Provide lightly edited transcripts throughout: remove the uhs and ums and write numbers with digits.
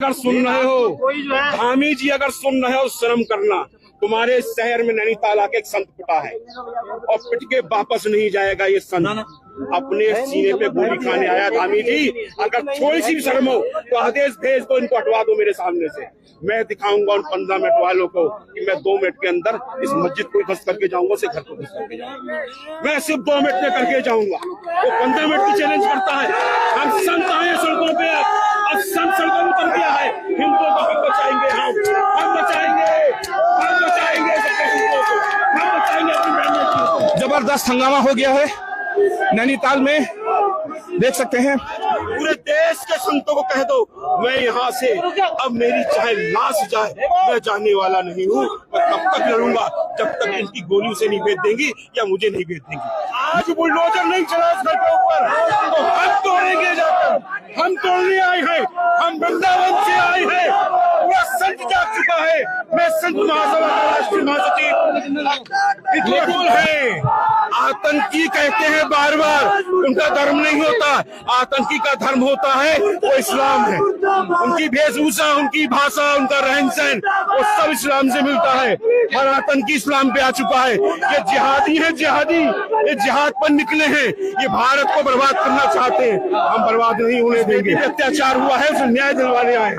अगर सुन रहे हो धामी जी, अगर सुन रहे हो शर्म करना। तुम्हारे शहर में नैनीताल आके एक संत पिटा है और पिट के वापस नहीं जाएगा ये संत। अपने सीने पे गोली खाने आया धामी जी। अगर थोड़ी सी भी शर्म हो तो आदेश भेज दो, इनको हटवा दो मेरे सामने से। मैं दिखाऊंगा उन 15 मिनट वालों को कि मैं 2 मिनट के अंदर इस मस्जिद को ध्वस्त करके जाऊंगा, उसे घर को ध्वस्त करके जाऊंगा। मैं सिर्फ 2 मिनट में करके जाऊंगा। वो 15 मिनट की चैलेंज करता है। हम संत आए सड़कों पे, अब संत सड़कों में उतर गया है। हिंदुओं को हम बचाएंगे, हम बचाएंगे, हम बचाएंगे सबके हिंदुओं को, हम बचाएंगे अपनी बहनों को। जबरदस्त हंगामा हो गया है नैनीताल में, देख सकते हैं। पूरे देश के संतों को कह दो मैं यहाँ से अब मेरी चाहे लाश जाए, मैं जाने वाला नहीं हूँ। मैं तब तक लड़ूंगा जब तक इनकी गोली उसे नहीं भेज देंगी या मुझे नहीं भेज देंगी। आज बुलडोजर नहीं चला उस घर के ऊपर तो हम तोड़ेंगे जाकर। हम तोड़ने आए हैं, हम वृंदावन से आए हैं। पूरा संत जाग चुका है। मैं संत महासभा का राष्ट्रीय महासचिव है। आतंकी कहते हैं बार बार, उनका धर्म नहीं होता। आतंकी का धर्म होता है वो इस्लाम है। उनकी वेशभूषा, उनकी भाषा, उनका रहन सहन वो सब इस्लाम से मिलता है। और आतंकी इस्लाम पे आ चुका है। ये जिहादी है, जिहादी, ये जिहाद पर निकले हैं। ये भारत को बर्बाद करना चाहते हैं। हम बर्बाद नहीं होने देंगे। अत्याचार हुआ है उसे न्याय दिलवाने आए।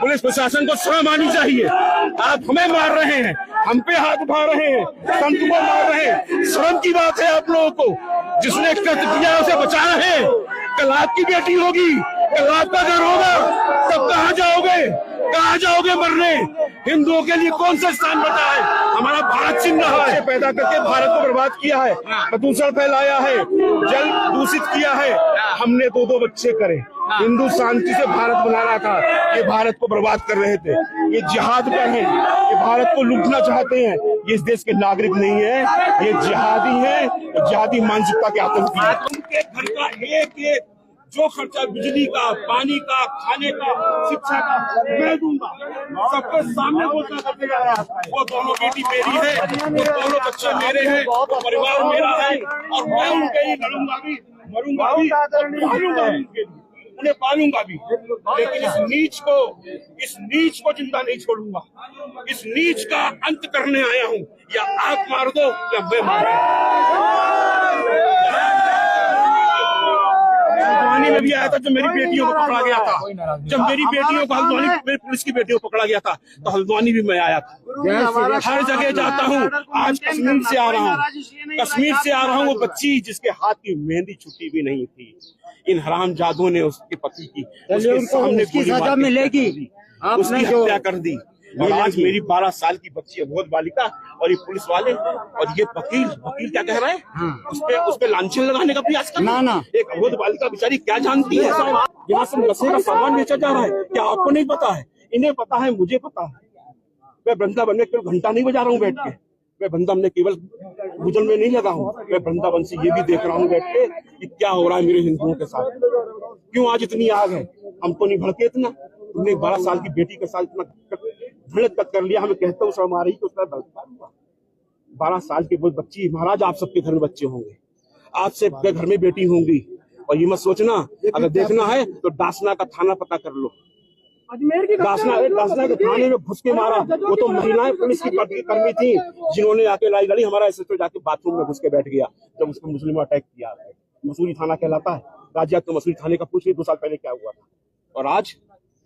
पुलिस प्रशासन को शर्म आनी चाहिए। आप हमें मार रहे हैं, हम पे हाथ उठा रहे हैं, संत को मार रहे हैं। शर्म की बात है आप लोगों को। जिसने कृत्य किया उसे बचाना है। कल आपकी बेटी होगी, कल आपका घर होगा, तब कहाँ जाओगे, कहाँ जाओगे मरने? हिंदुओं के लिए कौन सा स्थान बचा है? हमारा भारत छिन रहा है। पैदा करके भारत को बर्बाद किया है, प्रदूषण फैलाया है, जल दूषित किया है। हमने 2-2 बच्चे करे। हिंदू शांति से भारत बना रहा था, ये भारत को बर्बाद कर रहे थे। ये जिहाद पर है, ये भारत को लूटना चाहते हैं। ये इस देश के नागरिक नहीं है, ये जिहादी है, जिहादी मानसिकता के आतंकी है। उनके घर का एक जो खर्चा बिजली का, पानी का, खाने का, शिक्षा का मैं दूंगा। सबके सामने बोलता करते जा रहा है। वो दोनों बेटी मेरी है, वो दोनों बच्चे मेरे हैं, वो परिवार मेरा है और मैं उनके लिए लड़ूंगा भी, मरूंगा भी, पालूंगा भी उनके लिए, उन्हें पालूंगा भी। लेकिन इस नीच को जिंदा नहीं छोड़ूंगा। इस नीच का अंत करने आया हूँ। या आप मार दो या मैं मार हल्द्वानी में भी आया था जब मेरी बेटियों को पकड़ा गया था। जब मेरी बेटियों को हल्द्वानी, मेरी पुलिस की बेटियों को पकड़ा गया था तो हल्द्वानी भी मैं आया था। हर जगह जाता हूँ। आज कश्मीर से आ रहा हूँ, कश्मीर से आ रहा हूँ। वो बच्ची जिसके हाथ की मेहंदी छुट्टी भी नहीं थी, इन हरामजादों ने उसके पति की उसके सामने सजा मिलेगी, उसकी हत्या कर दी। और आज मेरी 12 साल की बच्ची है, बहुत बालिका, और ये पुलिस वाले और ये वकील क्या कह रहे हैं? उस पे लांछन लगाने का प्रयास कर रहे हैं। एक अबोध बालिका बेचारी क्या जानती है? यहाँ से नशे का सामान बेचा जा रहा है, क्या आपको नहीं पता है? इन्हें पता है, मुझे पता है। मैं वृंदावन में केवल घंटा नहीं बजा रहा हूँ बैठ के। मैं वृंदावन में केवल भूजन में नहीं लगा हूँ। मैं वृंदावन से ये भी देख रहा हूँ बैठ के कि क्या हो रहा है मेरे हिंदुओं के साथ। क्यों आज इतनी आग है? हम तो नहीं भड़के इतना। तुमने 12 साल की बेटी के साथ इतना घृणित कर लिया। हमें कहते हो शर्म आ रही तो उसका बलात्कार हुआ। 12 साल की वो बच्ची, महाराज आप सबके घर में बच्चे होंगे, आप सबके घर में बेटी होंगी। और ये मत सोचना अगर देखना है तो डासना का थाना पता कर लो। डासना के थाने में घुस के मारा। वो तो महिलाएं पुलिस की कर्मी थी जिन्होंने आके लाई गाड़ी। हमारा एसएसपी जाके बाथरूम में घुस के बैठ गया जब उसको मुस्लिम अटैक किया। मसूरी थाना कहलाता है, राज्य तो मसूरी थाने का पूछिए 2 साल पहले क्या हुआ था। और आज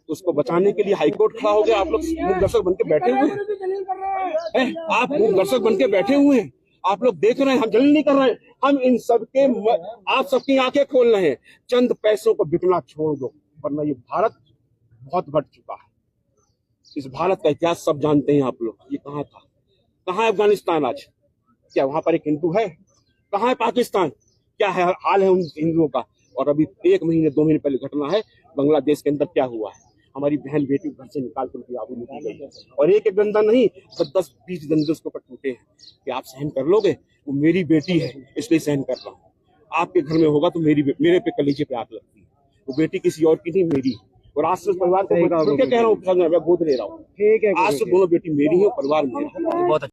उसको बचाने के लिए हाईकोर्ट खड़ा हो गया। आप लोग मूक दर्शक बन के बैठे हुए हैं। आप मूक दर्शक बन के बैठे हुए हैं। आप लोग देख रहे हैं, हम जल्दी नहीं कर रहे हैं। हम इन सबके, आप सबकी आंखें खोल रहे हैं। चंद पैसों को बिकना छोड़ दो, वरना ये भारत बहुत घट चुका है। इस भारत का इतिहास सब जानते हैं आप लोग। ये कहाँ था, कहाँ है अफगानिस्तान आज? क्या वहां पर एक हिंदू है? कहाँ है पाकिस्तान? क्या है हाल है उन हिंदुओं का? और अभी 1 महीने 2 महीने पहले घटना है बांग्लादेश के अंदर क्या हुआ है। हमारी बहन बेटी घर से निकाल कर उनकी आबरू लूटी गई। और एक डंडा नहीं, 10-20 डंडे उसको ऊपर टूटे हैं। कि आप सहन कर लोगे? वो मेरी बेटी है इसलिए सहन कर रहा हूँ। आपके घर में होगा तो मेरे पे कलेजे पे आग लगती है। वो बेटी किसी और की नहीं, मेरी। और आज से परिवार को कह रहा हूँ, मैं गोद ले रहा हूँ। आज से दोनों बेटी मेरी है, परिवार मेरा। बहुत